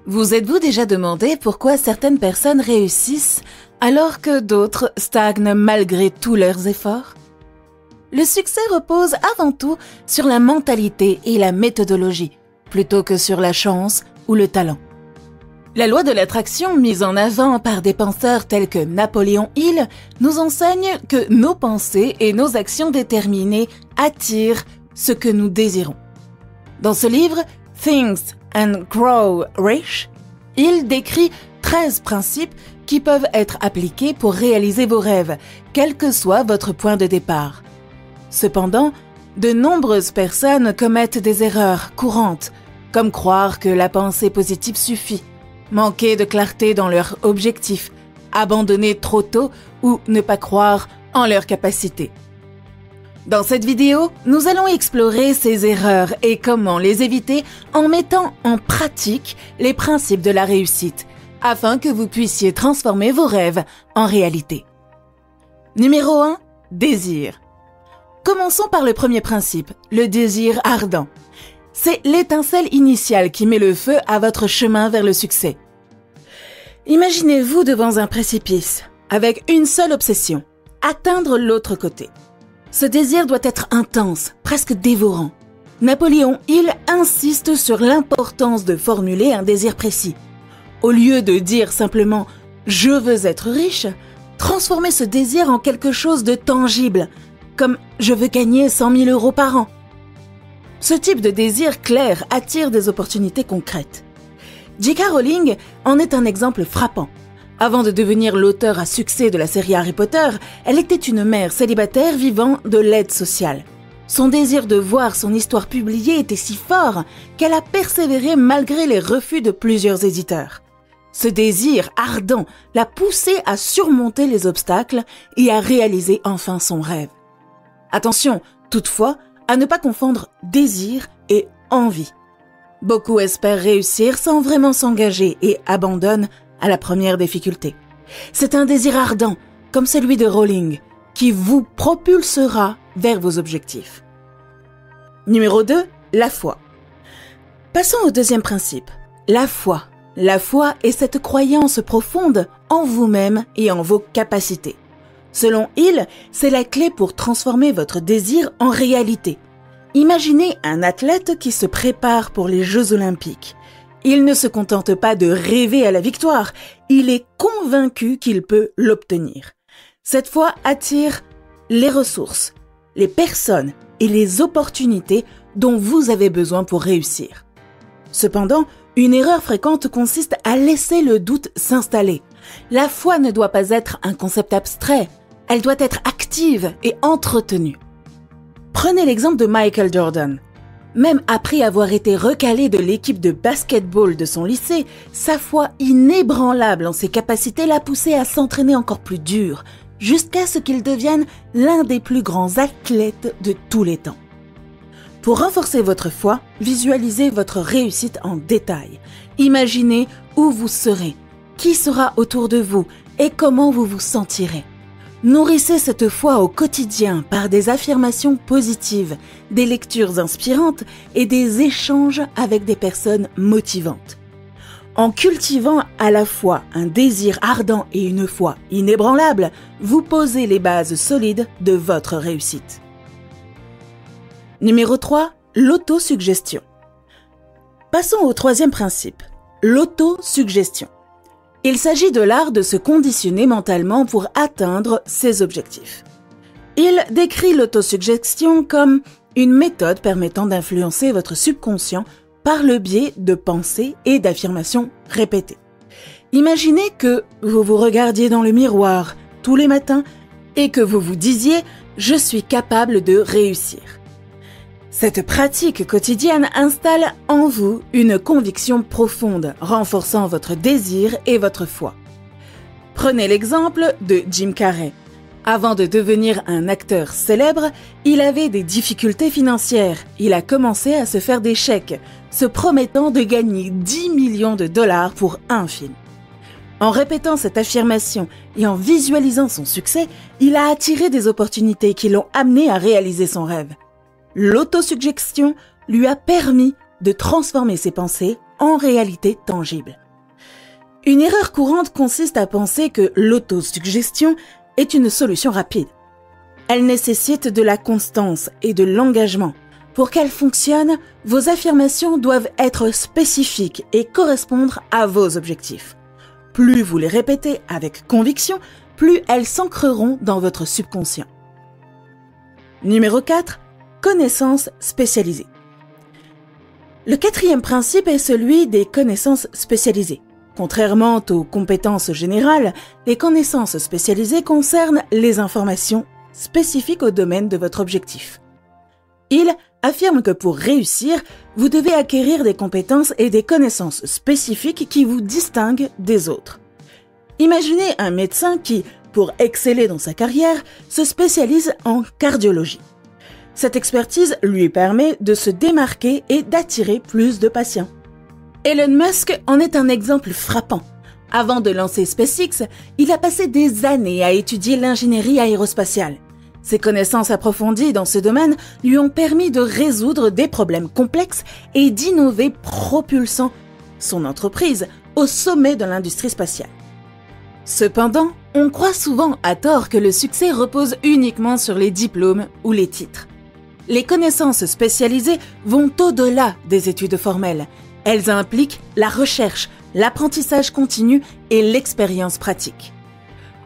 Vous êtes-vous déjà demandé pourquoi certaines personnes réussissent alors que d'autres stagnent malgré tous leurs efforts? Le succès repose avant tout sur la mentalité et la méthodologie, plutôt que sur la chance ou le talent. La loi de l'attraction mise en avant par des penseurs tels que Napoléon Hill nous enseigne que nos pensées et nos actions déterminées attirent ce que nous désirons. Dans ce livre, Think and Grow Rich, Hill décrit 13 principes qui peuvent être appliqués pour réaliser vos rêves, quel que soit votre point de départ. Cependant, de nombreuses personnes commettent des erreurs courantes, comme croire que la pensée positive suffit, manquer de clarté dans leur objectif, abandonner trop tôt ou ne pas croire en leurs capacités. Dans cette vidéo, nous allons explorer ces erreurs et comment les éviter en mettant en pratique les principes de la réussite, afin que vous puissiez transformer vos rêves en réalité. Numéro 1. Désir. Commençons par le premier principe, le désir ardent. C'est l'étincelle initiale qui met le feu à votre chemin vers le succès. Imaginez-vous devant un précipice, avec une seule obsession, atteindre l'autre côté. Ce désir doit être intense, presque dévorant. Napoléon Hill insiste sur l'importance de formuler un désir précis. Au lieu de dire simplement « je veux être riche », transformez ce désir en quelque chose de tangible, comme « je veux gagner 100 000 euros par an ». Ce type de désir clair attire des opportunités concrètes. J.K. Rowling en est un exemple frappant. Avant de devenir l'auteur à succès de la série Harry Potter, elle était une mère célibataire vivant de l'aide sociale. Son désir de voir son histoire publiée était si fort qu'elle a persévéré malgré les refus de plusieurs éditeurs. Ce désir ardent l'a poussée à surmonter les obstacles et à réaliser enfin son rêve. Attention, toutefois, à ne pas confondre désir et envie. Beaucoup espèrent réussir sans vraiment s'engager et abandonnent à la première difficulté. C'est un désir ardent, comme celui de Rowling, qui vous propulsera vers vos objectifs. Numéro 2, la foi. Passons au deuxième principe, la foi. La foi est cette croyance profonde en vous-même et en vos capacités. Selon Hill, c'est la clé pour transformer votre désir en réalité. Imaginez un athlète qui se prépare pour les Jeux Olympiques. Il ne se contente pas de rêver à la victoire, il est convaincu qu'il peut l'obtenir. Cette foi attire les ressources, les personnes et les opportunités dont vous avez besoin pour réussir. Cependant, une erreur fréquente consiste à laisser le doute s'installer. La foi ne doit pas être un concept abstrait, elle doit être active et entretenue. Prenez l'exemple de Michael Jordan. Même après avoir été recalé de l'équipe de basketball de son lycée, sa foi inébranlable en ses capacités l'a poussé à s'entraîner encore plus dur, jusqu'à ce qu'il devienne l'un des plus grands athlètes de tous les temps. Pour renforcer votre foi, visualisez votre réussite en détail. Imaginez où vous serez, qui sera autour de vous et comment vous vous sentirez. Nourrissez cette foi au quotidien par des affirmations positives, des lectures inspirantes et des échanges avec des personnes motivantes. En cultivant à la fois un désir ardent et une foi inébranlable, vous posez les bases solides de votre réussite. Numéro 3, l'autosuggestion. Passons au troisième principe, l'autosuggestion. Il s'agit de l'art de se conditionner mentalement pour atteindre ses objectifs. Il décrit l'autosuggestion comme une méthode permettant d'influencer votre subconscient par le biais de pensées et d'affirmations répétées. Imaginez que vous vous regardiez dans le miroir tous les matins et que vous vous disiez « Je suis capable de réussir ». Cette pratique quotidienne installe en vous une conviction profonde, renforçant votre désir et votre foi. Prenez l'exemple de Jim Carrey. Avant de devenir un acteur célèbre, il avait des difficultés financières. Il a commencé à se faire des chèques, se promettant de gagner 10 millions de dollars pour un film. En répétant cette affirmation et en visualisant son succès, il a attiré des opportunités qui l'ont amené à réaliser son rêve. L'autosuggestion lui a permis de transformer ses pensées en réalité tangible. Une erreur courante consiste à penser que l'autosuggestion est une solution rapide. Elle nécessite de la constance et de l'engagement. Pour qu'elle fonctionne, vos affirmations doivent être spécifiques et correspondre à vos objectifs. Plus vous les répétez avec conviction, plus elles s'ancreront dans votre subconscient. Numéro 4. Connaissances spécialisées. Le 4e principe est celui des connaissances spécialisées. Contrairement aux compétences générales, les connaissances spécialisées concernent les informations spécifiques au domaine de votre objectif. Il affirme que pour réussir, vous devez acquérir des compétences et des connaissances spécifiques qui vous distinguent des autres. Imaginez un médecin qui, pour exceller dans sa carrière, se spécialise en cardiologie. Cette expertise lui permet de se démarquer et d'attirer plus de patients. Elon Musk en est un exemple frappant. Avant de lancer SpaceX, il a passé des années à étudier l'ingénierie aérospatiale. Ses connaissances approfondies dans ce domaine lui ont permis de résoudre des problèmes complexes et d'innover, propulsant son entreprise au sommet de l'industrie spatiale. Cependant, on croit souvent à tort que le succès repose uniquement sur les diplômes ou les titres. Les connaissances spécialisées vont au-delà des études formelles. Elles impliquent la recherche, l'apprentissage continu et l'expérience pratique.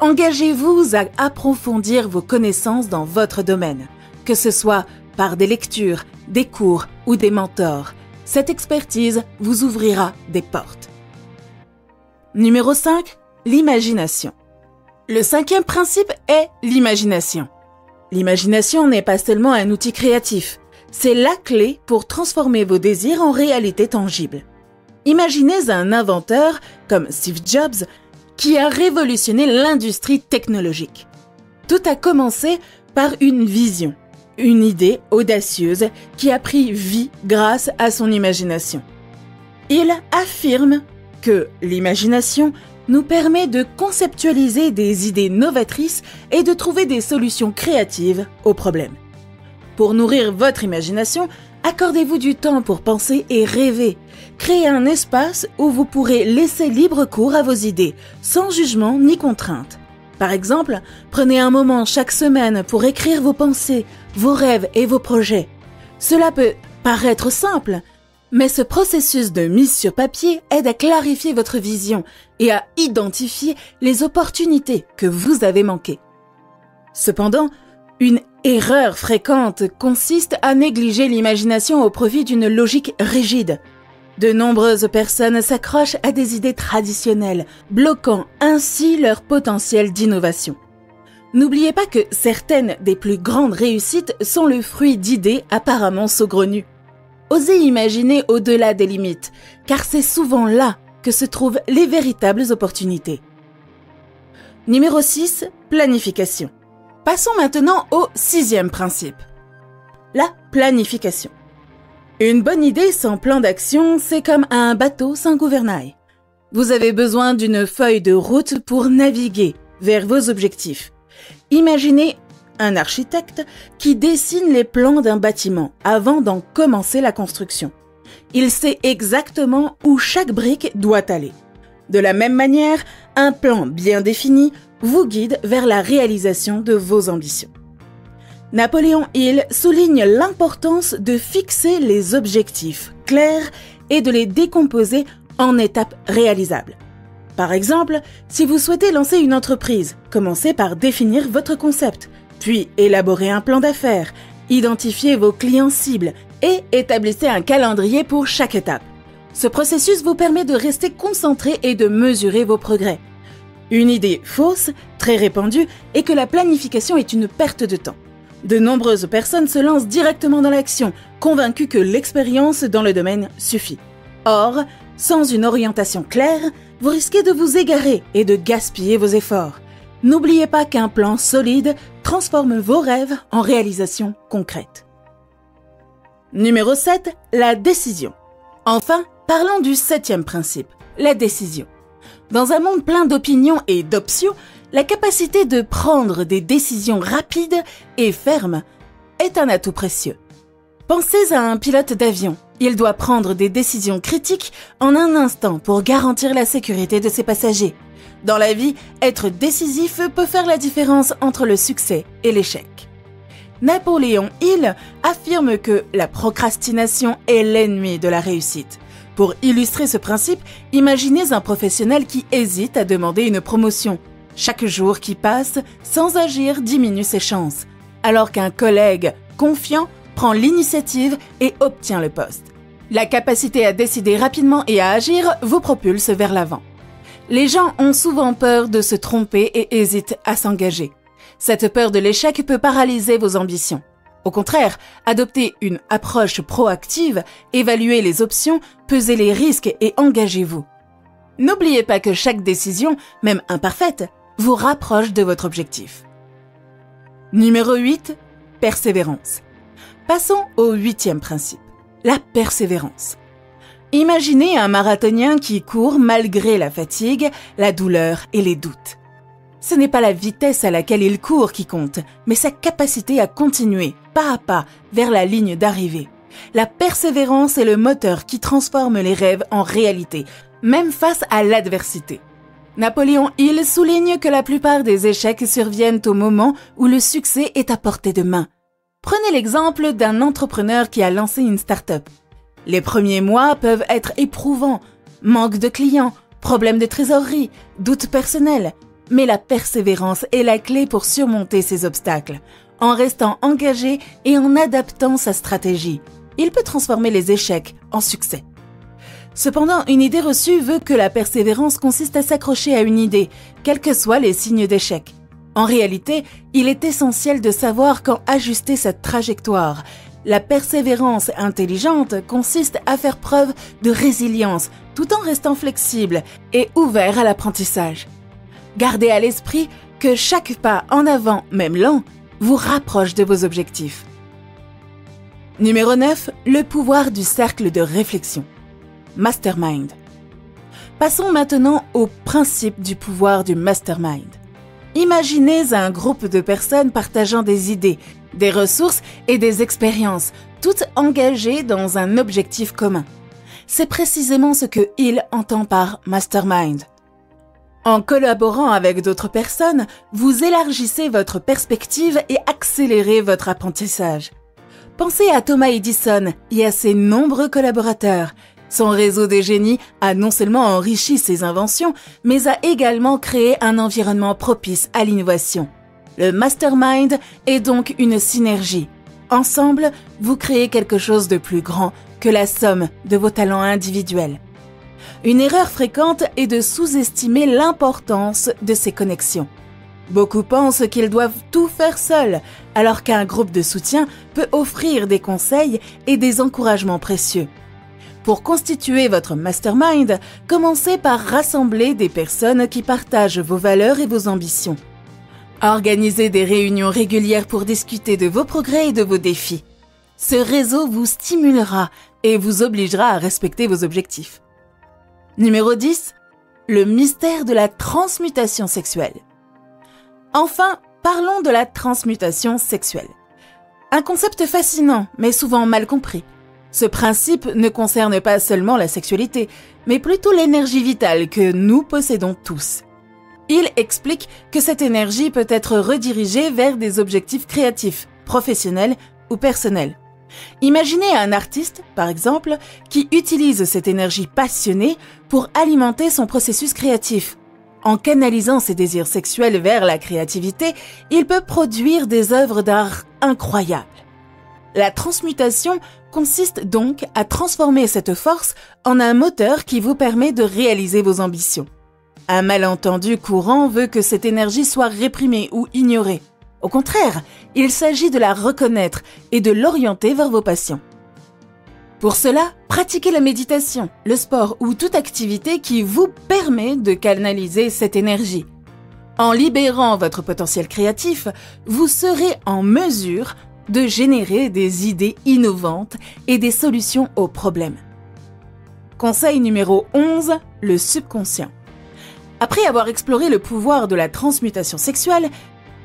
Engagez-vous à approfondir vos connaissances dans votre domaine, que ce soit par des lectures, des cours ou des mentors. Cette expertise vous ouvrira des portes. Numéro 5. L'imagination. Le 5e principe est l'imagination. L'imagination n'est pas seulement un outil créatif, c'est la clé pour transformer vos désirs en réalité tangible. Imaginez un inventeur comme Steve Jobs qui a révolutionné l'industrie technologique. Tout a commencé par une vision, une idée audacieuse qui a pris vie grâce à son imagination. Il affirme que l'imagination nous permet de conceptualiser des idées novatrices et de trouver des solutions créatives aux problèmes. Pour nourrir votre imagination, accordez-vous du temps pour penser et rêver. Créez un espace où vous pourrez laisser libre cours à vos idées, sans jugement ni contrainte. Par exemple, prenez un moment chaque semaine pour écrire vos pensées, vos rêves et vos projets. Cela peut paraître simple, mais ce processus de mise sur papier aide à clarifier votre vision et à identifier les opportunités que vous avez manquées. Cependant, une erreur fréquente consiste à négliger l'imagination au profit d'une logique rigide. De nombreuses personnes s'accrochent à des idées traditionnelles, bloquant ainsi leur potentiel d'innovation. N'oubliez pas que certaines des plus grandes réussites sont le fruit d'idées apparemment saugrenues. Osez imaginer au-delà des limites, car c'est souvent là que se trouvent les véritables opportunités. Numéro 6. Planification. Passons maintenant au 6e principe. La planification. Une bonne idée sans plan d'action, c'est comme un bateau sans gouvernail. Vous avez besoin d'une feuille de route pour naviguer vers vos objectifs. Imaginez un architecte qui dessine les plans d'un bâtiment avant d'en commencer la construction. Il sait exactement où chaque brique doit aller. De la même manière, un plan bien défini vous guide vers la réalisation de vos ambitions. Napoléon Hill souligne l'importance de fixer les objectifs clairs et de les décomposer en étapes réalisables. Par exemple, si vous souhaitez lancer une entreprise, commencez par définir votre concept, puis élaborer un plan d'affaires, identifiez vos clients cibles et établissez un calendrier pour chaque étape. Ce processus vous permet de rester concentré et de mesurer vos progrès. Une idée fausse, très répandue, est que la planification est une perte de temps. De nombreuses personnes se lancent directement dans l'action, convaincues que l'expérience dans le domaine suffit. Or, sans une orientation claire, vous risquez de vous égarer et de gaspiller vos efforts. N'oubliez pas qu'un plan solide transforme vos rêves en réalisations concrètes. Numéro 7. La décision. Enfin, parlons du 7e principe, la décision. Dans un monde plein d'opinions et d'options, la capacité de prendre des décisions rapides et fermes est un atout précieux. Pensez à un pilote d'avion. Il doit prendre des décisions critiques en un instant pour garantir la sécurité de ses passagers. Dans la vie, être décisif peut faire la différence entre le succès et l'échec. Napoléon Hill affirme que la procrastination est l'ennemi de la réussite. Pour illustrer ce principe, imaginez un professionnel qui hésite à demander une promotion. Chaque jour qui passe sans agir diminue ses chances, alors qu'un collègue confiant prend l'initiative et obtient le poste. La capacité à décider rapidement et à agir vous propulse vers l'avant. Les gens ont souvent peur de se tromper et hésitent à s'engager. Cette peur de l'échec peut paralyser vos ambitions. Au contraire, adoptez une approche proactive, évaluez les options, pesez les risques et engagez-vous. N'oubliez pas que chaque décision, même imparfaite, vous rapproche de votre objectif. Numéro 8. Persévérance. Passons au 8e principe, la persévérance. Imaginez un marathonien qui court malgré la fatigue, la douleur et les doutes. Ce n'est pas la vitesse à laquelle il court qui compte, mais sa capacité à continuer, pas à pas, vers la ligne d'arrivée. La persévérance est le moteur qui transforme les rêves en réalité, même face à l'adversité. Napoléon Hill souligne que la plupart des échecs surviennent au moment où le succès est à portée de main. Prenez l'exemple d'un entrepreneur qui a lancé une start-up. Les premiers mois peuvent être éprouvants, manque de clients, problèmes de trésorerie, doutes personnels. Mais la persévérance est la clé pour surmonter ces obstacles. En restant engagé et en adaptant sa stratégie, il peut transformer les échecs en succès. Cependant, une idée reçue veut que la persévérance consiste à s'accrocher à une idée, quels que soient les signes d'échec. En réalité, il est essentiel de savoir quand ajuster sa trajectoire. La persévérance intelligente consiste à faire preuve de résilience tout en restant flexible et ouvert à l'apprentissage. Gardez à l'esprit que chaque pas en avant, même lent, vous rapproche de vos objectifs. Numéro 9. Le pouvoir du cercle de réflexion. Mastermind. Passons maintenant au principe du pouvoir du mastermind. Imaginez un groupe de personnes partageant des idées, des ressources et des expériences, toutes engagées dans un objectif commun. C'est précisément ce que Hill entend par mastermind. En collaborant avec d'autres personnes, vous élargissez votre perspective et accélérez votre apprentissage. Pensez à Thomas Edison et à ses nombreux collaborateurs. Son réseau des génies a non seulement enrichi ses inventions, mais a également créé un environnement propice à l'innovation. Le mastermind est donc une synergie. Ensemble, vous créez quelque chose de plus grand que la somme de vos talents individuels. Une erreur fréquente est de sous-estimer l'importance de ces connexions. Beaucoup pensent qu'ils doivent tout faire seuls, alors qu'un groupe de soutien peut offrir des conseils et des encouragements précieux. Pour constituer votre mastermind, commencez par rassembler des personnes qui partagent vos valeurs et vos ambitions. Organisez des réunions régulières pour discuter de vos progrès et de vos défis. Ce réseau vous stimulera et vous obligera à respecter vos objectifs. Numéro 10. Le mystère de la transmutation sexuelle. Enfin, parlons de la transmutation sexuelle. Un concept fascinant, mais souvent mal compris. Ce principe ne concerne pas seulement la sexualité, mais plutôt l'énergie vitale que nous possédons tous. Il explique que cette énergie peut être redirigée vers des objectifs créatifs, professionnels ou personnels. Imaginez un artiste, par exemple, qui utilise cette énergie passionnée pour alimenter son processus créatif. En canalisant ses désirs sexuels vers la créativité, il peut produire des œuvres d'art incroyables. La transmutation consiste donc à transformer cette force en un moteur qui vous permet de réaliser vos ambitions. Un malentendu courant veut que cette énergie soit réprimée ou ignorée. Au contraire, il s'agit de la reconnaître et de l'orienter vers vos passions. Pour cela, pratiquez la méditation, le sport ou toute activité qui vous permet de canaliser cette énergie. En libérant votre potentiel créatif, vous serez en mesure de générer des idées innovantes et des solutions aux problèmes. Conseil numéro 11, le subconscient. Après avoir exploré le pouvoir de la transmutation sexuelle,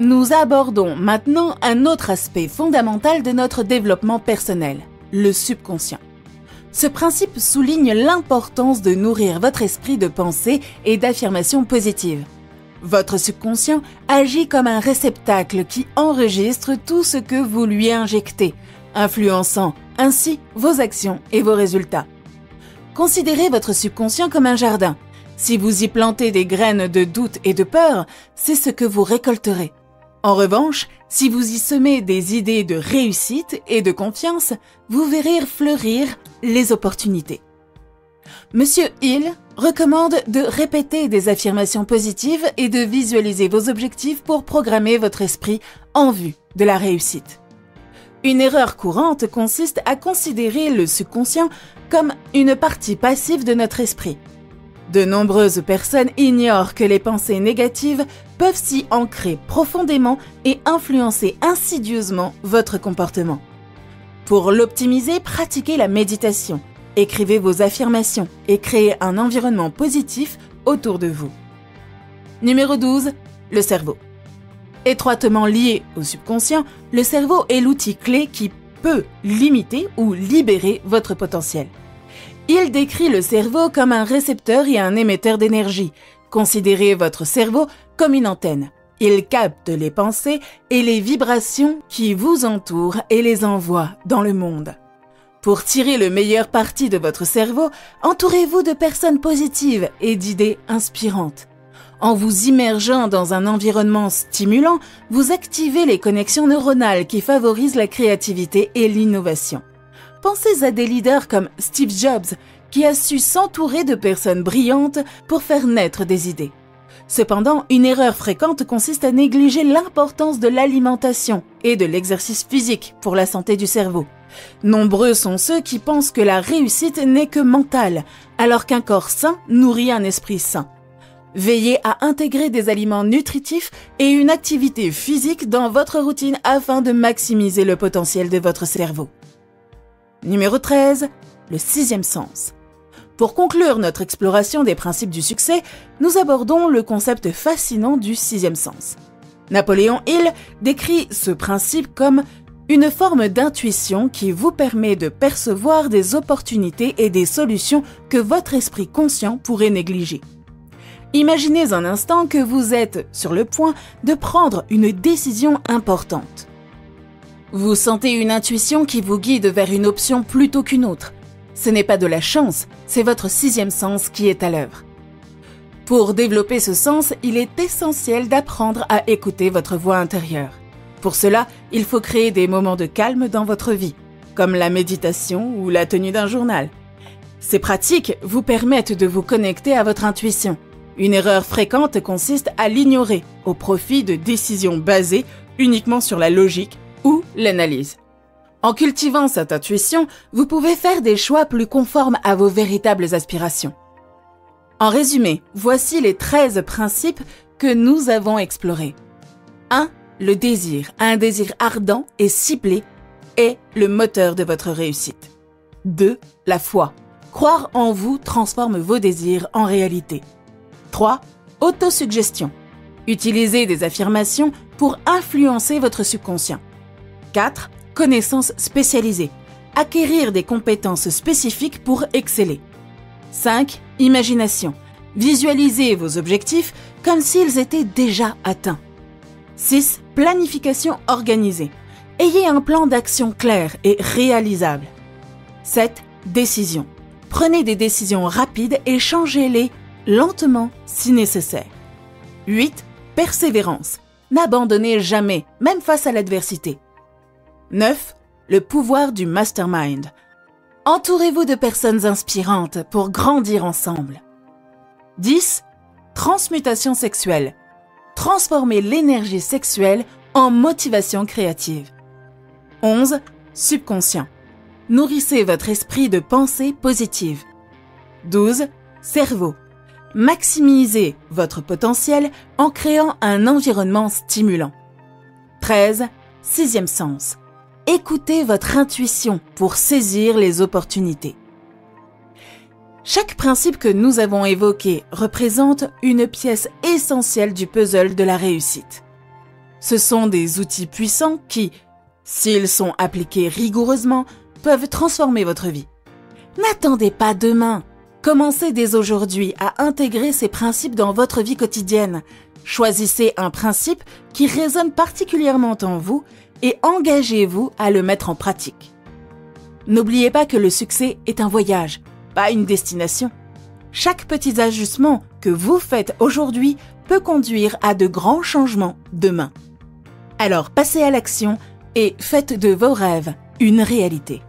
nous abordons maintenant un autre aspect fondamental de notre développement personnel, le subconscient. Ce principe souligne l'importance de nourrir votre esprit de pensée et d'affirmations positives. Votre subconscient agit comme un réceptacle qui enregistre tout ce que vous lui injectez, influençant ainsi vos actions et vos résultats. Considérez votre subconscient comme un jardin. Si vous y plantez des graines de doute et de peur, c'est ce que vous récolterez. En revanche, si vous y semez des idées de réussite et de confiance, vous verrez fleurir les opportunités. Monsieur Hill recommande de répéter des affirmations positives et de visualiser vos objectifs pour programmer votre esprit en vue de la réussite. Une erreur courante consiste à considérer le subconscient comme une partie passive de notre esprit. De nombreuses personnes ignorent que les pensées négatives peuvent s'y ancrer profondément et influencer insidieusement votre comportement. Pour l'optimiser, pratiquez la méditation, écrivez vos affirmations et créez un environnement positif autour de vous. Numéro 12. Le cerveau. Étroitement lié au subconscient, le cerveau est l'outil clé qui peut limiter ou libérer votre potentiel. Il décrit le cerveau comme un récepteur et un émetteur d'énergie. Considérez votre cerveau comme une antenne. Il capte les pensées et les vibrations qui vous entourent et les envoie dans le monde. Pour tirer le meilleur parti de votre cerveau, entourez-vous de personnes positives et d'idées inspirantes. En vous immergeant dans un environnement stimulant, vous activez les connexions neuronales qui favorisent la créativité et l'innovation. Pensez à des leaders comme Steve Jobs, qui a su s'entourer de personnes brillantes pour faire naître des idées. Cependant, une erreur fréquente consiste à négliger l'importance de l'alimentation et de l'exercice physique pour la santé du cerveau. Nombreux sont ceux qui pensent que la réussite n'est que mentale, alors qu'un corps sain nourrit un esprit sain. Veillez à intégrer des aliments nutritifs et une activité physique dans votre routine afin de maximiser le potentiel de votre cerveau. Numéro 13. Le sixième sens. Pour conclure notre exploration des principes du succès, nous abordons le concept fascinant du sixième sens. Napoléon Hill décrit ce principe comme une forme d'intuition qui vous permet de percevoir des opportunités et des solutions que votre esprit conscient pourrait négliger. Imaginez un instant que vous êtes sur le point de prendre une décision importante. Vous sentez une intuition qui vous guide vers une option plutôt qu'une autre. Ce n'est pas de la chance, c'est votre sixième sens qui est à l'œuvre. Pour développer ce sens, il est essentiel d'apprendre à écouter votre voix intérieure. Pour cela, il faut créer des moments de calme dans votre vie, comme la méditation ou la tenue d'un journal. Ces pratiques vous permettent de vous connecter à votre intuition. Une erreur fréquente consiste à l'ignorer au profit de décisions basées uniquement sur la logique ou l'analyse. En cultivant cette intuition, vous pouvez faire des choix plus conformes à vos véritables aspirations. En résumé, voici les 13 principes que nous avons explorés. 1. Le désir, un désir ardent et ciblé, est le moteur de votre réussite. 2. La foi. Croire en vous transforme vos désirs en réalité. 3. Autosuggestion. Utilisez des affirmations pour influencer votre subconscient. 4. Connaissances spécialisées. Acquérir des compétences spécifiques pour exceller. 5. Imagination. Visualisez vos objectifs comme s'ils étaient déjà atteints. 6. Planification organisée. Ayez un plan d'action clair et réalisable. 7. Décision. Prenez des décisions rapides et changez-les lentement si nécessaire. 8. Persévérance. N'abandonnez jamais, même face à l'adversité. 9. Le pouvoir du mastermind. Entourez-vous de personnes inspirantes pour grandir ensemble. 10. Transmutation sexuelle. Transformez l'énergie sexuelle en motivation créative. 11. Subconscient. Nourrissez votre esprit de pensées positives. 12. Cerveau. Maximisez votre potentiel en créant un environnement stimulant. 13. Sixième sens. Écoutez votre intuition pour saisir les opportunités. Chaque principe que nous avons évoqué représente une pièce essentielle du puzzle de la réussite. Ce sont des outils puissants qui, s'ils sont appliqués rigoureusement, peuvent transformer votre vie. N'attendez pas demain. Commencez dès aujourd'hui à intégrer ces principes dans votre vie quotidienne. Choisissez un principe qui résonne particulièrement en vous et engagez-vous à le mettre en pratique. N'oubliez pas que le succès est un voyage, pas une destination. Chaque petit ajustement que vous faites aujourd'hui peut conduire à de grands changements demain. Alors passez à l'action et faites de vos rêves une réalité.